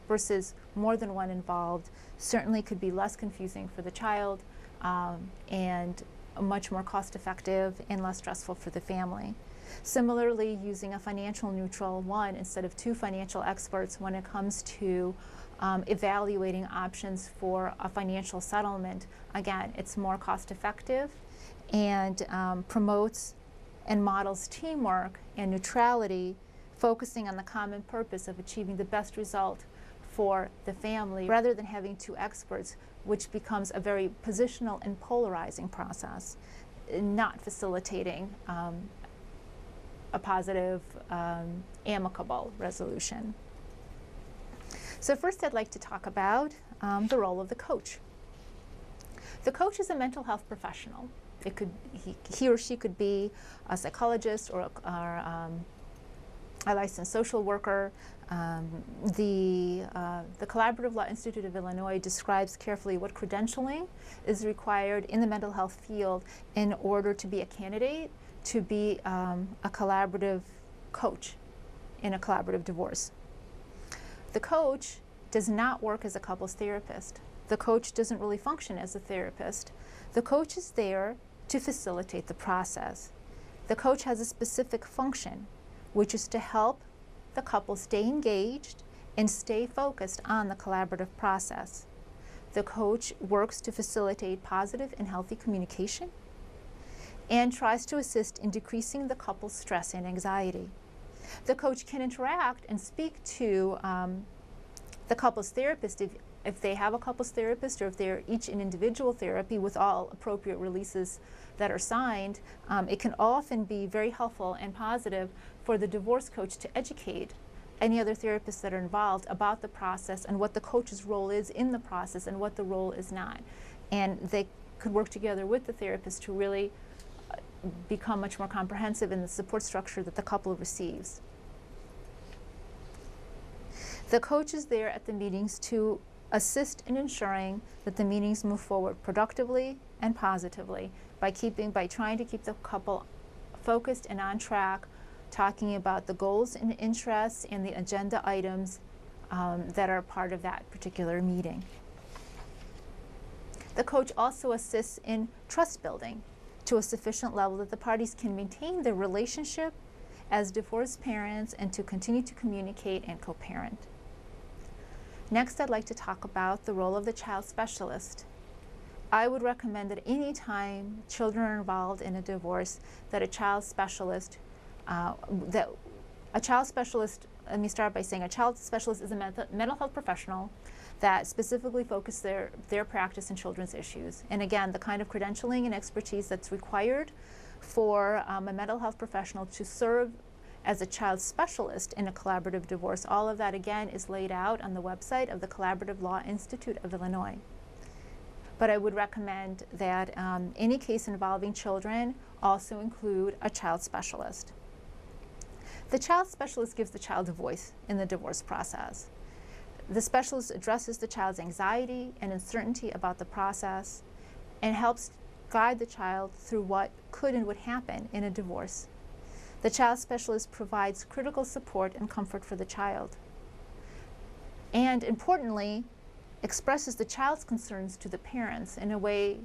[SPEAKER 1] versus more than one involved certainly could be less confusing for the child and much more cost effective and less stressful for the family. Similarly, using a financial neutral one instead of two financial experts when it comes to evaluating options for a financial settlement, again, it's more cost effective and promotes and models teamwork and neutrality, focusing on the common purpose of achieving the best result for the family rather than having two experts, which becomes a very positional and polarizing process, not facilitating a positive, amicable resolution. So first I'd like to talk about the role of the coach. The coach is a mental health professional. He or she could be a psychologist or a licensed social worker. The Collaborative Law Institute of Illinois describes carefully what credentialing is required in the mental health field in order to be a candidate to be a collaborative coach in a collaborative divorce. The coach does not work as a couples therapist. The coach doesn't really function as a therapist. The coach is there to facilitate the process. The coach has a specific function, which is to help the couple stay engaged and stay focused on the collaborative process. The coach works to facilitate positive and healthy communication and tries to assist in decreasing the couple's stress and anxiety. The coach can interact and speak to the couples therapist if they have a couples therapist, or if they're each in individual therapy with all appropriate releases that are signed. It can often be very helpful and positive for the divorce coach to educate any other therapists that are involved about the process and what the coach's role is in the process and what the role is not. And they could work together with the therapist to really become much more comprehensive in the support structure that the couple receives. The coach is there at the meetings to assist in ensuring that the meetings move forward productively and positively by trying to keep the couple focused and on track, talking about the goals and interests and the agenda items that are part of that particular meeting. The coach also assists in trust building to a sufficient level that the parties can maintain their relationship as divorced parents and to continue to communicate and co-parent. Next, I'd like to talk about the role of the child specialist. I would recommend that any time children are involved in a divorce, that a child specialist, let me start by saying a child specialist is a mental health professional that specifically focus their practice in children's issues. And again, the kind of credentialing and expertise that's required for a mental health professional to serve as a child specialist in a collaborative divorce, all of that again is laid out on the website of the Collaborative Law Institute of Illinois. But I would recommend that any case involving children also include a child specialist. The child specialist gives the child a voice in the divorce process. The specialist addresses the child's anxiety and uncertainty about the process and helps guide the child through what could and would happen in a divorce. The child specialist provides critical support and comfort for the child, and importantly, expresses the child's concerns to the parents in a way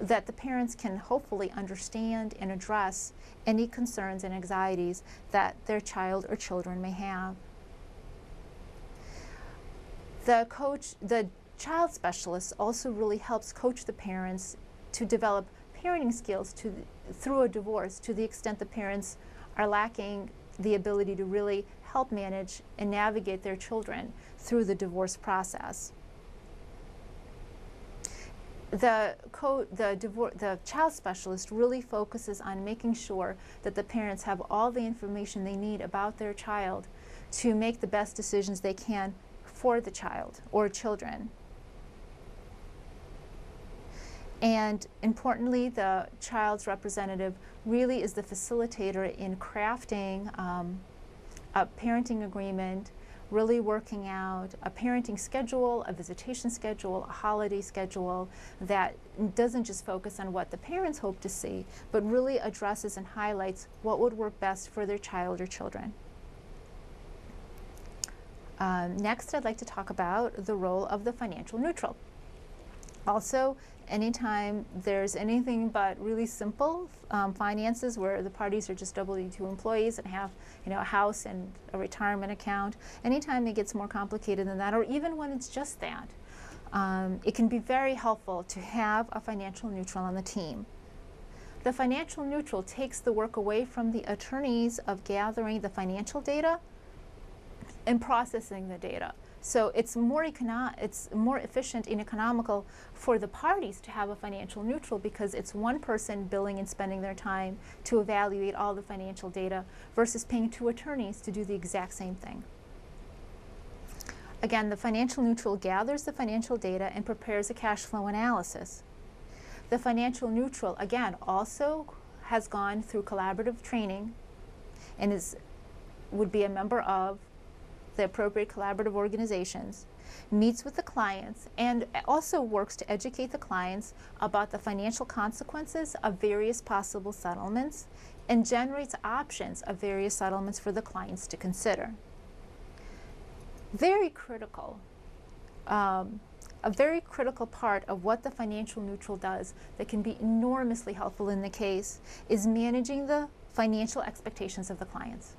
[SPEAKER 1] that the parents can hopefully understand and address any concerns and anxieties that their child or children may have. The child specialist also really helps coach the parents to develop parenting skills through a divorce, to the extent the parents are lacking the ability to really help manage and navigate their children through the divorce process. The child specialist really focuses on making sure that the parents have all the information they need about their child to make the best decisions they can for the child or children. And importantly, the child's representative really is the facilitator in crafting a parenting agreement, really working out a parenting schedule, a visitation schedule, a holiday schedule that doesn't just focus on what the parents hope to see, but really addresses and highlights what would work best for their child or children. Next, I'd like to talk about the role of the financial neutral. Also, anytime there's anything but really simple finances where the parties are just W-2 employees and have a house and a retirement account, anytime it gets more complicated than that, or even when it's just that, it can be very helpful to have a financial neutral on the team. The financial neutral takes the work away from the attorneys of gathering the financial data and processing the data. So it's more efficient and economical for the parties to have a financial neutral because it's one person billing and spending their time to evaluate all the financial data versus paying two attorneys to do the exact same thing. Again, the financial neutral gathers the financial data and prepares a cash flow analysis. The financial neutral, again, also has gone through collaborative training and is would be a member of the appropriate collaborative organizations, meets with the clients, and also works to educate the clients about the financial consequences of various possible settlements and generates options of various settlements for the clients to consider. Very critical. A very critical part of what the financial neutral does that can be enormously helpful in the case is managing the financial expectations of the clients.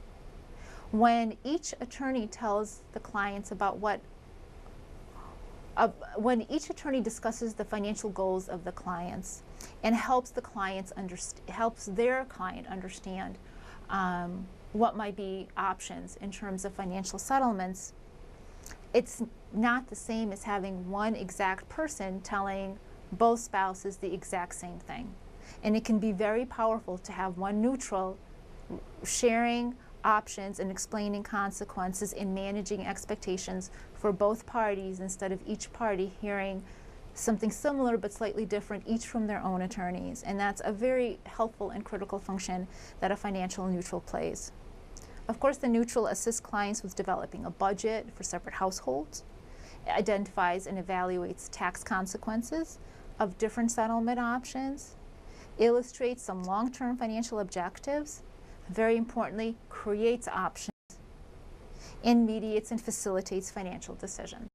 [SPEAKER 1] When each attorney tells the clients about when each attorney discusses the financial goals of the clients and helps the clients helps their client understand what might be options in terms of financial settlements, it's not the same as having one exact person telling both spouses the exact same thing. And it can be very powerful to have one neutral sharing options and explaining consequences in managing expectations for both parties instead of each party hearing something similar but slightly different, each from their own attorneys. And that's a very helpful and critical function that a financial neutral plays. Of course, the neutral assists clients with developing a budget for separate households, identifies and evaluates tax consequences of different settlement options, illustrates some long-term financial objectives, very importantly, creates options, and mediates and facilitates financial decisions.